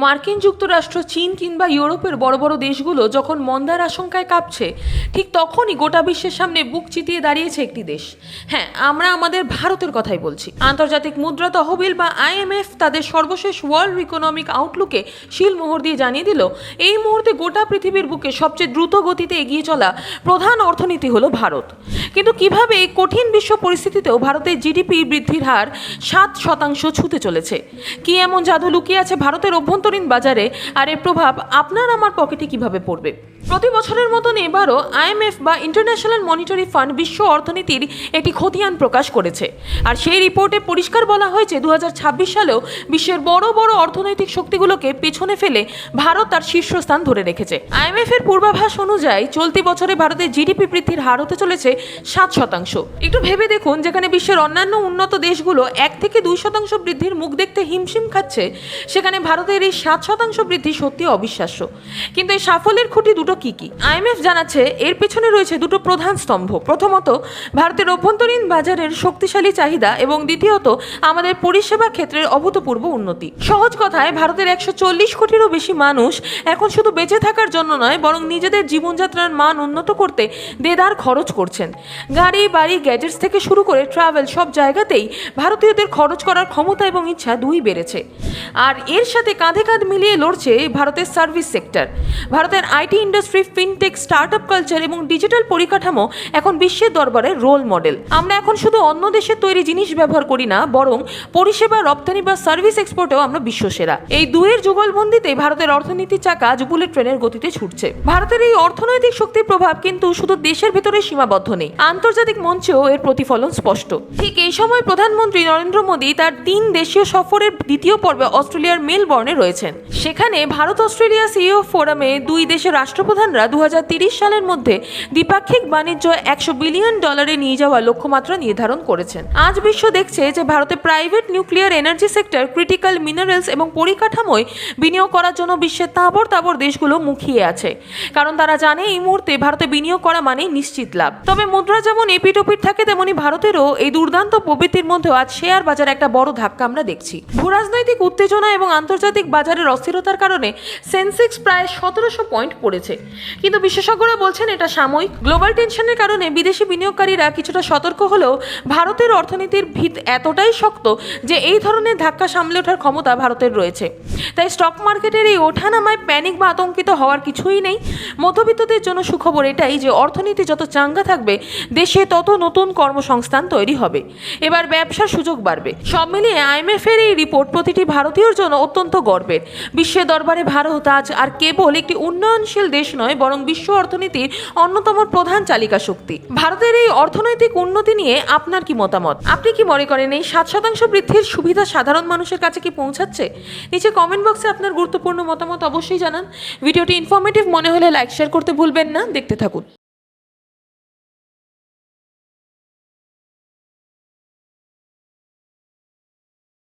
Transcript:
মার্কিন যুক্তরাষ্ট্র, চীন কিংবা ইউরোপের বড় বড় দেশগুলো যখন মন্দার আশঙ্কায় কাঁপছে, ঠিক তখনই গোটা বিশ্বের সামনে বুক চিতিয়ে দাঁড়িয়েছে একটি দেশ। হ্যাঁ, আমরা আমাদের ভারতের কথাই বলছি। আন্তর্জাতিক মুদ্রা তহবিল বা IMF তাদের সর্বশেষ ওয়ার্ল্ড ইকোনমিক আউটলুকে শিলমোহর দিয়ে জানিয়ে দিল, এই মুহূর্তে গোটা পৃথিবীর বুকে সবচেয়ে দ্রুত গতিতে এগিয়ে চলা প্রধান অর্থনীতি হলো ভারত। কিন্তু কিভাবে এই কঠিন বিশ্ব পরিস্থিতিতেও ভারতের জিডিপি বৃদ্ধির হার 7% ছুঁতে চলেছে? কি এমন জাদু লুকিয়ে আছে ভারতের অভ্যন্তরীণ বাজারে, আর এর প্রভাব আপনার আমার পকেটে কিভাবে পড়বে? প্রতি বছরের মতন এবারও IMF বা ইন্টারন্যাশনাল মনিটারি ফান্ড বিশ্ব অর্থনীতির একটি খতিয়ান প্রকাশ করেছে। আর সেই রিপোর্টে পরিষ্কার বলা হয়েছে 2026 সালেও বিশ্বের বড় বড় অর্থনৈতিক শক্তিগুলোকে পেছনে ফেলে ভারত তার শীর্ষস্থান ধরে রেখেছে। IMF এর পূর্বাভাস অনুযায়ী চলতি বছরে ভারতের জিডিপি বৃদ্ধির হার হতে চলেছে 7%। একটু ভেবে দেখুন, যেখানে বিশ্বের অন্যান্য উন্নত দেশগুলো 1 থেকে 2% বৃদ্ধির মুখ দেখতে হিমশিম খাচ্ছে, সেখানে ভারতের এই 7% বৃদ্ধি সত্যি অবিশ্বাস্য। কিন্তু এই সাফল্যের খুঁটি দুটো কি কি? IMF জানাচ্ছে এর পেছনে রয়েছে দুটো প্রধান স্তম্ভ। প্রথমত, ভারতের অভ্যন্তরীণ বাজারের শক্তিশালী চাহিদা, এবং দ্বিতীয়ত আমাদের পরিষেবা ক্ষেত্রের অভূতপূর্ব উন্নতি। সহজ কথায়, ভারতের 140 কোটিরও বেশি মানুষ এখন শুধু বেঁচে থাকার জন্য নয়, বরং নিজেদের জীবনযাত্রার মান উন্নত করতে দেদার খরচ করছেন। গাড়ি, বাড়ি, গ্যাজেটস থেকে শুরু করে ট্রাভেল, সব জায়গাতেই ভারতীয়দের খরচ করার ক্ষমতা এবং ইচ্ছা দুই বেড়েছে। আর এর সাথে কাঁধে কাঁধ মিলিয়ে লড়ছে ভারতের সার্ভিস সেক্টর। ভারতের IT industry, fintech, startup culture এবং ডিজিটাল পরিকাঠামো এখন বিশ্বের দরবারে রোল মডেল। আমরা এখন শুধু অন্য দেশের তৈরি জিনিস ব্যবহার করি না, বরং পরিষেবা রপ্তানি বা সার্ভিস এক্সপোর্টেও আমরা বিশ্বসেরা। এই দুয়ের যুগলবন্দিতে ভারতের অর্থনীতির চাকা আজ বুলেট ট্রেনের গতিতে ছুটছে। ভারতের এই অর্থনৈতিক শক্তির প্রভাব কিন্তু শুধু দেশের ভেতরে সীমাবদ্ধ নেই, আন্তর্জাতিক মঞ্চেও এর প্রতিফলন স্পষ্ট। ঠিক এই সময় প্রধানমন্ত্রী নরেন্দ্র মোদী তার 3 দেশীয় সফরের দ্বিতীয় পর্বে অস্ট্রেলিয়ার মেলবোর্নে রয়েছেন। সেখানে ভারত অস্ট্রেলিয়া CEO ফোরামে দুই দেশের রাষ্ট্রপ্রধানরা 2030 সালের মধ্যে দ্বিপাক্ষিক বাণিজ্য $100 বিলিয়ন নিয়ে যাওয়ার লক্ষ্যমাত্রা নির্ধারণ করেছেন। আজ বিশ্ব দেখছে যে ভারতে private nuclear energy sector, critical minerals এবং পরিকাঠামোয় বিনিয়োগ করার জন্য বিশ্বের তাবড় দেশগুলো মুখিয়ে আছে, কারণ তারা জানে এই মুহূর্তে ভারতে বিনিয়োগ করা মানেই নিশ্চিত লাভ। তবে মুদ্রা যেমন এপিটোপিট থাকে, তেমনি ভারতেরও এই দুর্দান্ত প্রবৃত্তির মধ্যেও আজ শেয়ার বাজারে একটা বড় ধাক্কা আমরা দেখছি। ভূরাজনৈতিক উত্তেজনা এবং আন্তর্জাতিক বাজারের অস্থিরতার কারণে সেন্সেক্স প্রায় 1700 পয়েন্ট পড়েছে, কিন্তু বিশেষজ্ঞরা বলছেন এটা সাময়িক। গ্লোবাল টেনশনের কারণে বিদেশি বিনিয়োগকারীরা কিছুটা সতর্ক হলেও ভারতের অর্থনীতির ভিত এতটাই শক্ত যে এই ধরনের ধাক্কা সামলে ওঠার ক্ষমতা ভারতের রয়েছে। তাই স্টক মার্কেটের এই ওঠানামায় প্যানিক বা আতঙ্কিত হওয়ার কিছুই নেই। মধ্যবিত্তদের জন্য সুখবর এটাই যে অর্থনীতি যত চাঙ্গা থাকবে, দেশে তত নতুন কর্মসংস্থান তৈরি হবে, এবার ব্যবসার সুযোগ বাড়বে। সব মিলিয়ে IMF এর এই রিপোর্ট প্রতিটি ভারতীয়র জন্য অত্যন্ত গর্বের। বিশ্বের দরবারে ভারত আজ আর কেবল একটি উন্নয়নশীল দেশ নয়, বরং বিশ্ব অর্থনীতির অন্যতম প্রধান চালিকা শক্তি। ভারতের এই অর্থনৈতিক উন্নতি নিয়ে আপনার কি মতামত? আপনি কি মনে করেন এই 7% বৃদ্ধির সুবিধা সাধারণ মানুষের কাছে কি পৌঁছাচ্ছে? নিচে কমেন্ট বক্সে আপনার গুরুত্বপূর্ণ মতামত অবশ্যই জানান। ভিডিওটি ইনফরমেটিভ মনে হলে লাইক শেয়ার করতে ভুলবেন না। দেখতে থাকুন।